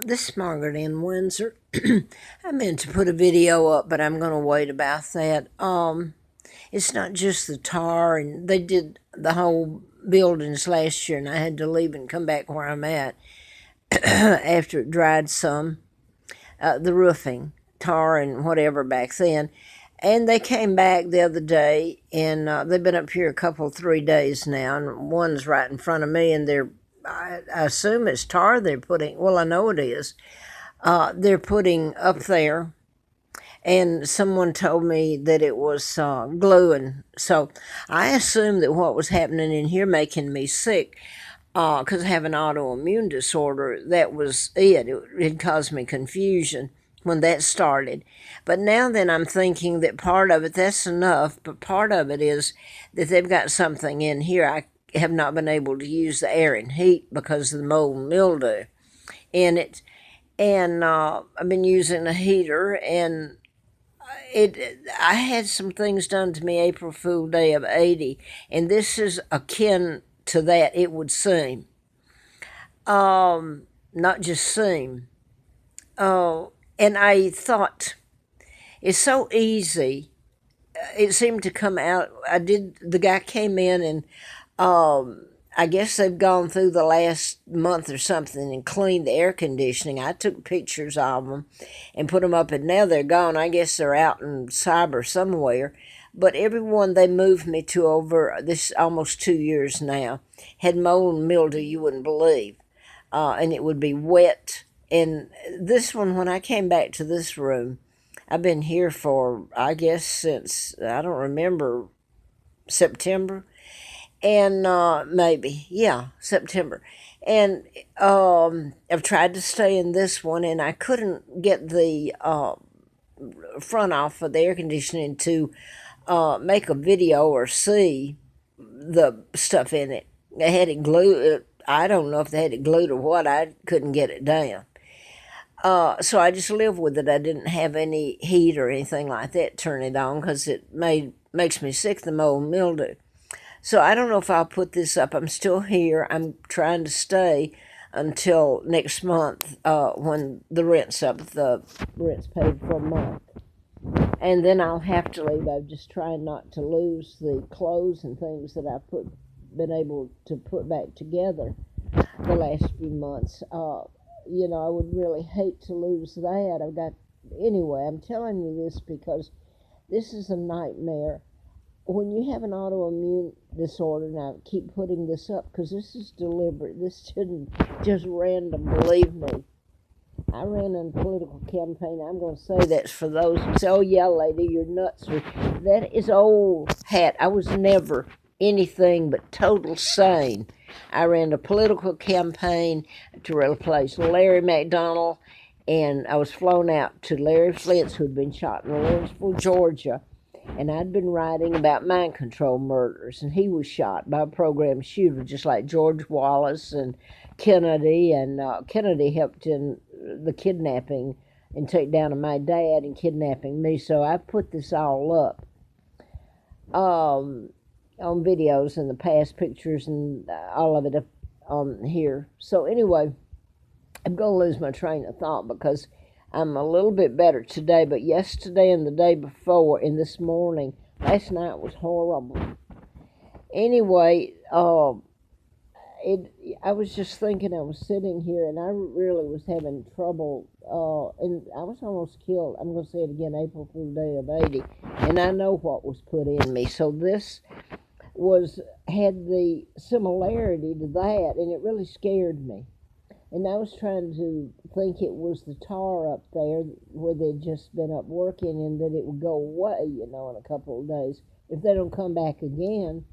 This is Margaret in Windsor. I meant to put a video up, but I'm going to wait about that. It's not just the tar, and they did the whole buildings last year, and I had to leave and come back where I'm at after it dried some. The roofing, tar, and whatever back then. And they came back the other day, and they've been up here a couple, 3 days now, and one's right in front of me, and I assume it's tar they're putting. Well, I know it is. They're putting up there, and someone told me that it was gluing. So I assumed that what was happening in here making me sick, because I have an autoimmune disorder, that was it. It caused me confusion when that started. But now then I'm thinking that part of it, that's enough, but part of it is that they've got something in here. I have not been able to use the air and heat because of the mold and mildew in it. And I've been using a heater, and I had some things done to me April Fool Day of 80, and this is akin to that, it would seem. Not just seem. And I thought, it's so easy. It seemed to come out. The guy came in, and I guess they've gone through the last month or something and cleaned the air conditioning. I took pictures of them and put them up, and now they're gone. I guess they're out in cyber somewhere. But everyone they moved me to over this almost 2 years now had mold and mildew you wouldn't believe. And it would be wet. And this one, when I came back to this room, I've been here for, I guess, since, I don't remember, September. And maybe, yeah, September. And I've tried to stay in this one, and I couldn't get the front off of the air conditioning to make a video or see the stuff in it. They had it glued. I don't know if they had it glued or what. I couldn't get it down. So I just live with it. I didn't have any heat or anything like that turn it on because makes me sick, the mold and mildew. So I don't know if I'll put this up. I'm still here. I'm trying to stay until next month when the rent's up. The rent's paid for a month. And then I'll have to leave. I'm just trying not to lose the clothes and things that I've been able to put back together the last few months. I would really hate to lose that. Anyway, I'm telling you this because this is a nightmare. When you have an autoimmune disorder, and I keep putting this up because this is deliberate. This shouldn't just random, believe me. I ran a political campaign. I'm going to say that's for those who say, oh, yeah, lady, you're nuts. That is old hat. I was never anything but total sane. I ran a political campaign to replace Larry McDonald, and I was flown out to Larry Flint's, who had been shot in Lawrenceville, Georgia, and I'd been writing about mind control murders, and he was shot by a program shooter, just like George Wallace and Kennedy, and Kennedy helped in the kidnapping and take down of my dad and kidnapping me, so I put this all up on videos and the past pictures and all of it on here. So anyway, I'm going to lose my train of thought because I'm a little bit better today, but yesterday and the day before and this morning, last night was horrible. Anyway, I was just thinking, I was sitting here and I really was having trouble, and I was almost killed. I'm going to say it again, April Fool Day of 80, and I know what was put in me. So this had the similarity to that, and it really scared me. And I was trying to think it was the tar up there where they'd just been up working and that it would go away, in a couple of days if they don't come back again.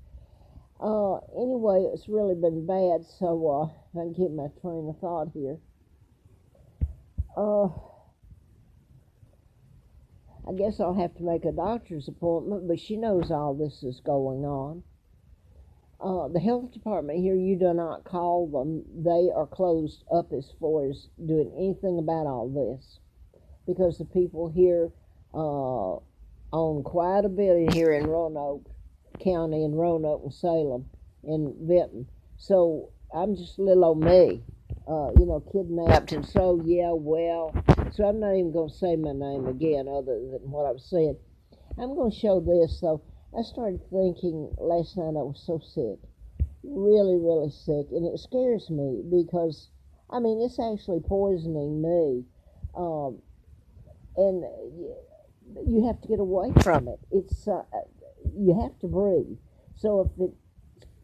Anyway, it's really been bad, so if I can keep my train of thought here. I guess I'll have to make a doctor's appointment, but she knows all this is going on. The health department here, you do not call them. They are closed up as far as doing anything about all this because the people here own quite a bit here in Roanoke County and Roanoke and Salem and Benton. So I'm just little old me. kidnapped. And so, yeah, well, so I'm not even going to say my name again other than what I've said. I'm going to show this, though. I started thinking last night I was so sick, really, really sick, and it scares me because, I mean, it's actually poisoning me. Um, and you have to get away from it. You have to breathe. So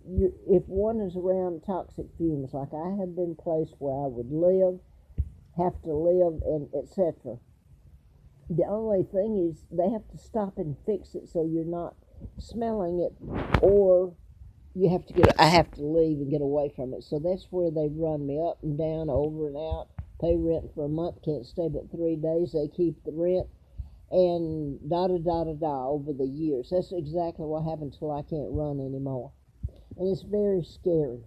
if one is around toxic fumes, like I have been placed where I would have to live, and etc. The only thing is they have to stop and fix it so you're not smelling it, or I have to leave and get away from it. So that's where they run me up and down, over and out. Pay rent for a month, can't stay but 3 days. They keep the rent, and da da da da da over the years. That's exactly what happened till I can't run anymore, and it's very scary.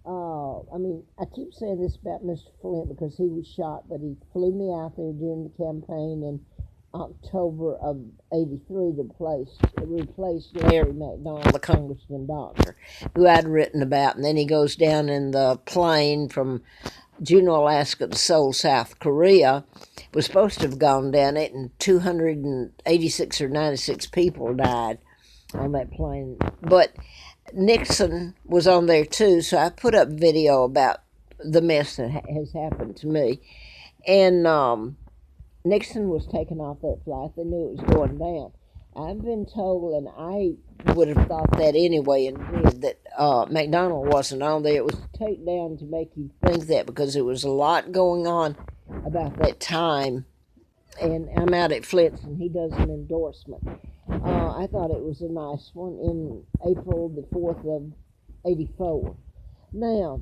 I mean, I keep saying this about Mr. Flint because he was shot, but he flew me out there during the campaign in October of '83 to replace Larry McDonald, the congressman doctor, who I'd written about. And then he goes down in the plane from Juneau, Alaska to Seoul, South Korea. Was supposed to have gone down it, and 286 or 96 people died on that plane. But Nixon was on there too, so I put up video about the mess that has happened to me. And Nixon was taken off that flight. They knew it was going down. I've been told, and I would have thought that anyway, and did, that McDonald wasn't on there. It was taken down to make you think that because there was a lot going on about that time. And I'm out at Flint's, and he does an endorsement. I thought it was a nice one in April the 4th of '84. Now,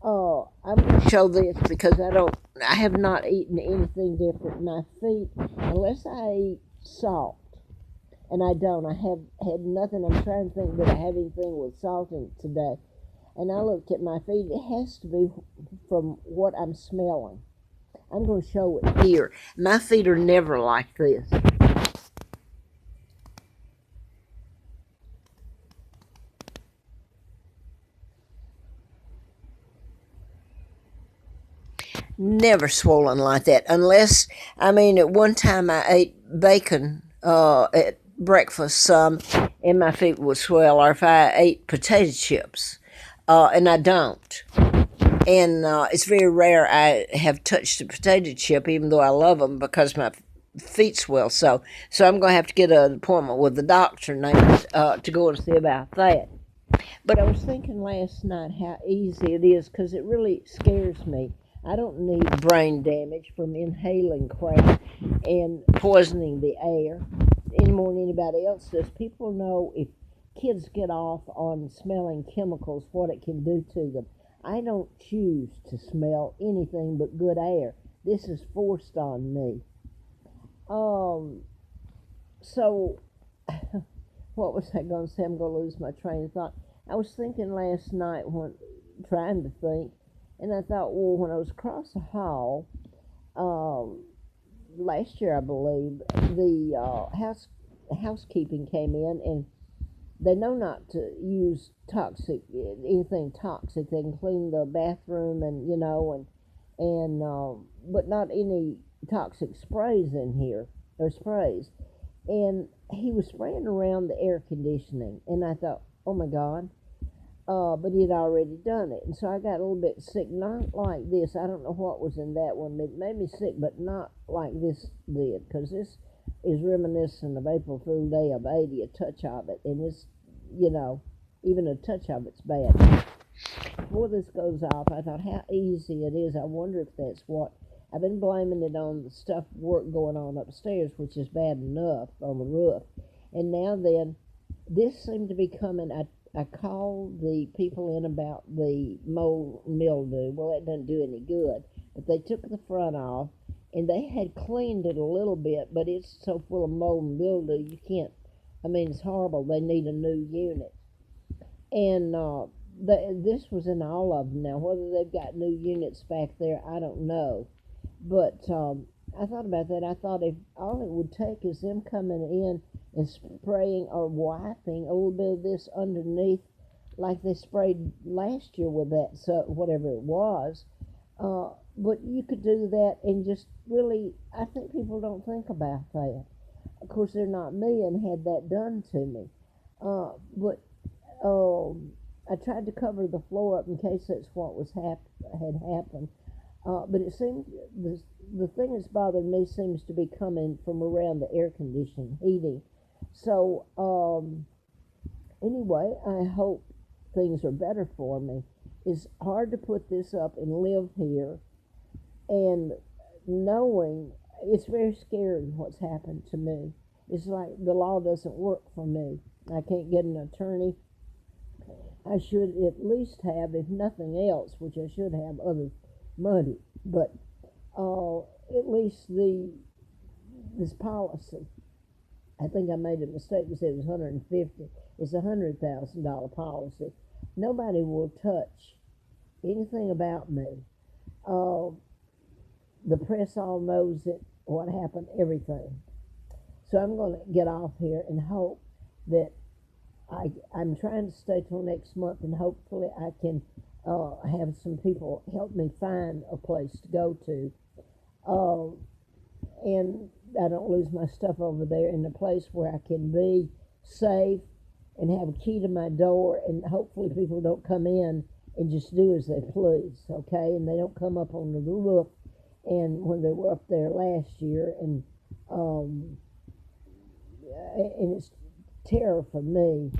I'm going to show this because I have not eaten anything different. My feet, unless I eat salt, and I don't. I have had nothing. I'm trying to think that I have anything with salt in it today. And I looked at my feet. It has to be from what I'm smelling. I'm going to show it here. My feet are never like this. Never swollen like that. Unless, I mean, at one time I ate bacon at breakfast some, and my feet would swell, or if I ate potato chips, and I don't. And it's very rare I have touched a potato chip, even though I love them, because my feet swell so I'm going to have to get an appointment with the doctor named to go and see about that. But I was thinking last night how easy it is, because it really scares me. I don't need brain damage from inhaling crap and poisoning the air any more than anybody else does. People know if kids get off on smelling chemicals, what it can do to them. I don't choose to smell anything but good air. This is forced on me. So, what was I going to say? I'm going to lose my train of thought. I was thinking last night, trying to think, and I thought, well, when I was across the hall, last year, I believe, the housekeeping came in, and they know not to use anything toxic. They can clean the bathroom, and but not any toxic sprays in here, or sprays. And he was spraying around the air conditioning, and I thought, oh my God. But he had already done it. And so I got a little bit sick, not like this. I don't know what was in that one. It made me sick, but not like this did, because this is reminiscent of April Fool Day of '80, a touch of it. And it's, even a touch of it's bad. Before this goes off, I thought how easy it is. I wonder if that's what. I've been blaming it on the work going on upstairs, which is bad enough on the roof. And now then, this seemed to be coming. I called the people in about the mold mildew. Well, that doesn't do any good. But they took the front off, and they had cleaned it a little bit, but it's so full of mold and mildew, you can't, it's horrible. They need a new unit. And this was in all of them. Now, whether they've got new units back there, I don't know. But I thought about that. I thought if all it would take is them coming in and spraying or wiping a little bit of this underneath like they sprayed last year with that, so whatever it was. But you could do that and just really, I think people don't think about that. Of course, they're not me and had that done to me. But I tried to cover the floor up in case that's what had happened. But it seemed the thing that's bothering me seems to be coming from around the air conditioning heating. So anyway, I hope things are better for me. It's hard to put this up and live here, and knowing it's very scary what's happened to me. It's like the law doesn't work for me. I can't get an attorney. I should at least have, if nothing else, which I should have other money, but at least this policy. I think I made a mistake and said it was 150. It's $100,000 policy. Nobody will touch anything about me. Uh, the press all knows it, what happened, everything. So I'm going to get off here and hope that I'm trying to stay till next month, and hopefully I can have some people help me find a place to go to. Uh, and I don't lose my stuff over there in a place where I can be safe and have a key to my door, and hopefully people don't come in and just do as they please, okay? And they don't come up on the roof, and when they were up there last year, and it's terror for me